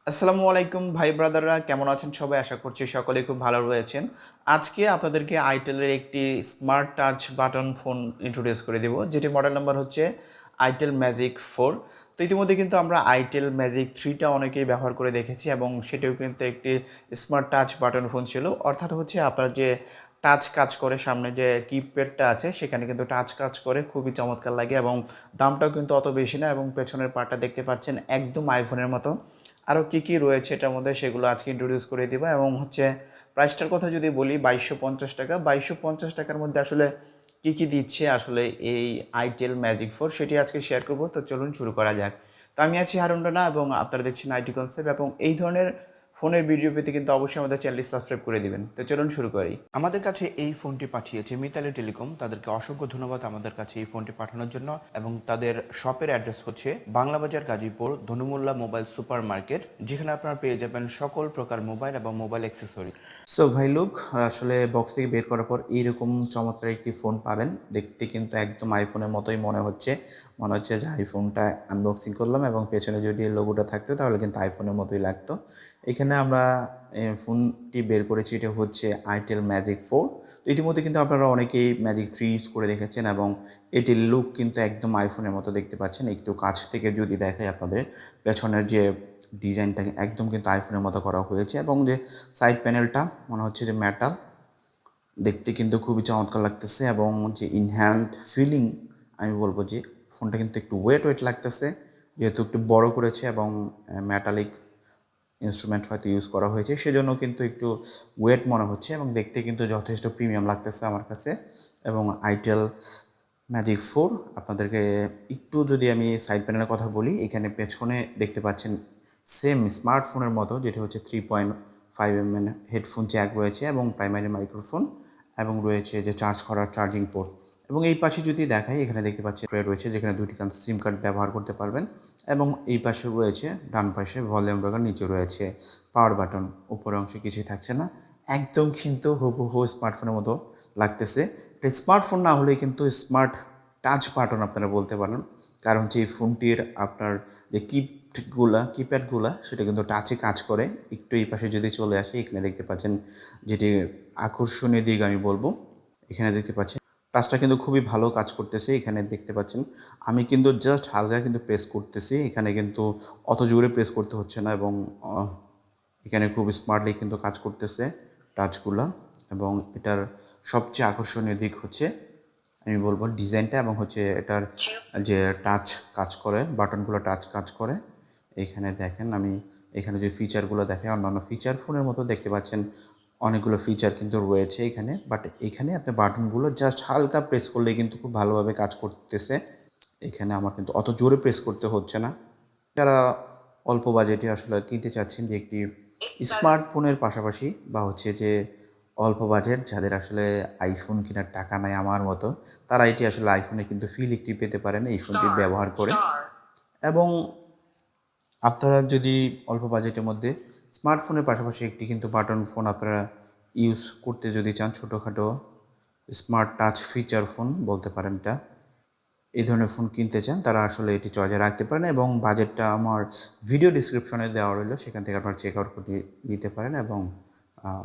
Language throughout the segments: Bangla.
আসসালামু আলাইকুম ভাই ব্রাদাররা, কেমন আছেন সবাই? আশা করছি সকলেই খুব ভালো রয়েছেন। আজকে আপনাদেরকে আইটেলের একটি smart touch button phone introduce করে দেব, যেটি মডেল নাম্বার হচ্ছে আইটেল ম্যাজিক 4। তো ইতিমধ্যে কিন্তু আমরা আইটেল ম্যাজিক 3টা অনেকেই ব্যবহার করে দেখেছি এবং সেটিও কিন্তু একটি স্মার্ট টাচ বাটন ফোন ছিল। অর্থাৎ হচ্ছে আপনার যে টাচ কাজ করে, সামনে যে কিপ্যাডটা আছে সেখানে কিন্তু টাচ কাজ করে, খুবই চমৎকার লাগে এবং দামটাও কিন্তু অত বেশি না এবং পেছনের পার্টটা দেখতে পাচ্ছেন একদম আইফোনের মতো। আরও কী কী রয়েছে এটার মধ্যে সেগুলো আজকে ইন্ট্রোডিউস করে দেবো এবং হচ্ছে প্রাইসটার কথা যদি বলি 2250 টাকা। 2250 টাকার মধ্যে আসলে কী কী দিচ্ছে আসলে এই আইটেল ম্যাজিক 4 সেটি আজকে শেয়ার করব। তো চলুন শুরু করা যাক। তো আমি আছি হারুন রানা এবং আপনারা দেখছেন আইটি কনসেপ্ট, এবং এই ধরনের ফোনের ভিডিও পেতে কিন্তু অবশ্যই আমাদের চ্যানেলটি সাবস্ক্রাইব করে দিবেন। তো চলুন শুরু করি। আমাদের কাছে এই ফোনটি পাঠিয়েছে মিতালি টেলিকম, তাদেরকে অসংখ্য ধন্যবাদ আমাদের কাছে এই ফোনটি পাঠানোর জন্য। এবং তাদের শপের অ্যাড্রেস হচ্ছে বাংলাবাজার গাজীপুর ধনু মোল্লা মোবাইল সুপার মার্কেট, যেখানে আপনারা পেয়ে যাবেন সকল প্রকার মোবাইল এবং মোবাইল অ্যাক্সেসরি। সো ভাই লোক, আসলে বক্স থেকে বের করার পর এইরকম চমৎকার একটি ফোন পাবেন। দেখতে কিন্তু একদম আইফোনের মতোই মনে হচ্ছে যে আইফোনটা আনবক্সিং করলাম এবং পেছনে যদি লোগোটা থাকতো তাহলে কিন্তু আইফোনের মতোই লাগতো। এখানে আমরা ফোনটি বের করেছি, এটা হচ্ছে আইটেল ম্যাজিক 4। তো ইতিমধ্যে কিন্তু আপনারা অনেকেই ম্যাজিক 3 ইউজ করে দেখেছেন এবং এটির লুক কিন্তু একদম আইফোনের মতো দেখতে পাচ্ছেন। একটু কাছ থেকে যদি দেখাই আপনাদের, পেছনের যে ডিজাইনটা একদম কিন্তু আইফোনের মতো করা হয়েছে এবং যে সাইড প্যানেলটা মনে হচ্ছে যে মেটাল, দেখতে কিন্তু খুবই চমৎকার লাগতেছে। এবং যে ইনহ্যান্ড ফিলিং, আমি বলবো যে ফোনটা কিন্তু একটু ওয়েট লাগতেছে, যেহেতু একটু বড় করেছে এবং মেটালিক ইনস্ট্রুমেন্ট হয়তো ইউজ করা হয়েছে, সেজন্য কিন্তু একটু ওয়েট মনে হচ্ছে এবং দেখতে কিন্তু যথেষ্ট প্রিমিয়াম লাগতেছে আমার কাছে। এবং আইটেল ম্যাজিক 4 আপনাদেরকে একটু যদি আমি সাইড প্যানেলের কথা বলি, এখানে পেছনে দেখতে পাচ্ছেন সেম স্মার্টফোনের মতো, যেটি হচ্ছে 3.5 mm হেডফোন জ্যাক রয়েছে এবং প্রাইমারি মাইক্রোফোন, এবং রয়েছে যে চার্জ করার চার্জিং পোর্ট। এবং এই পাশে যদি দেখাই, এখানে দেখতে পাচ্ছি ট্রে রয়েছে যেখানে দুটি সিম কার্ড ব্যবহার করতে পারবেন। এবং এই পাশে রয়েছে ডান পাশে ভলিউম বাটন, নিচে রয়েছে পাওয়ার বাটন, উপরের অংশে কিছুই থাকছে না। একদম কিন্তু হুবহু স্মার্টফোনের মতো লাগতেছে। এটা স্মার্টফোন না হলে কিন্তু স্মার্ট টাচ বাটন আপনারা বলতে পারেন, কারণ হচ্ছে এই ফোনটির আপনার যে কিপ্যাডগুলা সেটা কিন্তু টাচে কাজ করে। একটু এই পাশে যদি চলে আসি, এখানে দেখতে পাচ্ছেন যেটি আকর্ষণীয় দিক আমি বলবো, এখানে দেখতে পাচ্ছেন টাচটা কিন্তু খুবই ভালো কাজ করতেছে। এখানে দেখতে পাচ্ছেন আমি কিন্তু জাস্ট হালকা কিন্তু প্রেস করতেছি, এখানে কিন্তু অত জোরে প্রেস করতে হচ্ছে না এবং এখানে খুব স্মার্টলি কিন্তু কাজ করতেছে টাচগুলা। এবং এটার সবচেয়ে আকর্ষণীয় দিক হচ্ছে আমি বলবো ডিজাইনটা, এবং হচ্ছে এটার যে টাচ কাজ করে, বাটনগুলো টাচ কাজ করে। এখানে দেখেন, আমি এখানে যে ফিচারগুলো দেখে অন্যান্য ফিচার ফোনের মতো দেখতে পাচ্ছেন, অনেকগুলো ফিচার কিন্তু রয়েছে এখানে, বাট এখানে আপনি বাটনগুলো জাস্ট হালকা প্রেস করলে কিন্তু খুব ভালোভাবে কাজ করতেছে। এখানে আমার কিন্তু অত জোরে প্রেস করতে হচ্ছে না। যারা অল্প বাজেটে আসলে কিনতে চাচ্ছেন যে একটি স্মার্টফোনের পাশাপাশি, বা হচ্ছে যে অল্প বাজেট যাদের আসলে আইফোন কেনার টাকা নাই আমার মতো, তারা এটি আসলে আইফোনে কিন্তু ফিল একটি পেতে পারেন এই ফোনটি ব্যবহার করে। এবং আপনারা যদি অল্প বাজেটের মধ্যে স্মার্টফোনের পাশাপাশি একটি কিন্তু বাটন ফোন আপনারা ইউজ করতে যদি চান, ছোটোখাটো স্মার্ট টাচ ফিচার ফোন বলতে পারেন এটা, এই ধরনের ফোন কিনতে চান, তারা আসলে এটি চয়েসে রাখতে পারেন। এবং বাজেটটা আমার ভিডিও ডিসক্রিপশনে দেওয়া রইলো, সেখান থেকে আপনারা চেক আউট করে নিতে পারেন। এবং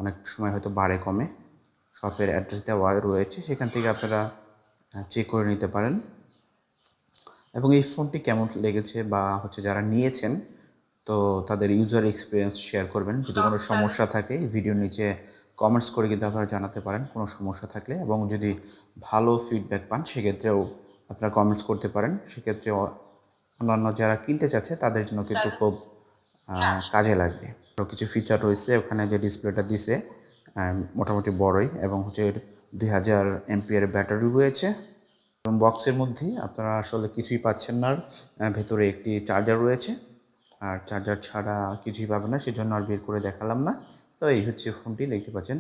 অনেক সময় হয়তো বাড়ে কমে, শপের অ্যাড্রেস দেওয়া রয়েছে, সেখান থেকে আপনারা চেক করে নিতে পারেন। এবং এই ফোনটি কেমন লেগেছে বা হচ্ছে যারা নিয়েছেন, তো তাদের ইউজার এক্সপিরিয়েন্স শেয়ার করবেন। যদি কোনো সমস্যা থাকে ভিডিওর নিচে কমেন্টস করে কিন্তু আপনারা জানাতে পারেন কোনো সমস্যা থাকলে, এবং যদি ভালো ফিডব্যাক পান সেক্ষেত্রেও আপনারা কমেন্টস করতে পারেন। সেক্ষেত্রে অন্যান্য যারা কিনতে চাচ্ছে তাদের জন্য কিন্তু খুব কাজে লাগবে। আরও কিছু ফিচার রয়েছে ওখানে, যে ডিসপ্লেটা দিছে মোটামুটি বড়ই, এবং হচ্ছে 2000 এমপিআর ব্যাটারি রয়েছে। এবং বক্সের মধ্যেই আপনারা আসলে কিছুই পাচ্ছেন না, ভেতরে একটি চার্জার রয়েছে, আর চার্জার ছাড়া কিছুই পাবেন না, সেজন্য আর বের করে দেখালাম না। তো এই হচ্ছে ফোনটি, দেখতে পাচ্ছেন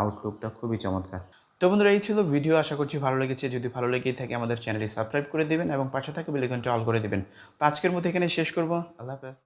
আউটলুকটা খুবই চমৎকার। তো বন্ধুরা, এই ছিল ভিডিও, আশা করছি ভালো লেগেছে। যদি ভালো লেগে থাকে আমাদের চ্যানেলটি সাবস্ক্রাইব করে দেবেন এবং পাশে থাকা বেল আইকনটি অল করে দেবেন। তো আজকের মধ্যে এখানে শেষ করব। আল্লাহ হাফেজ।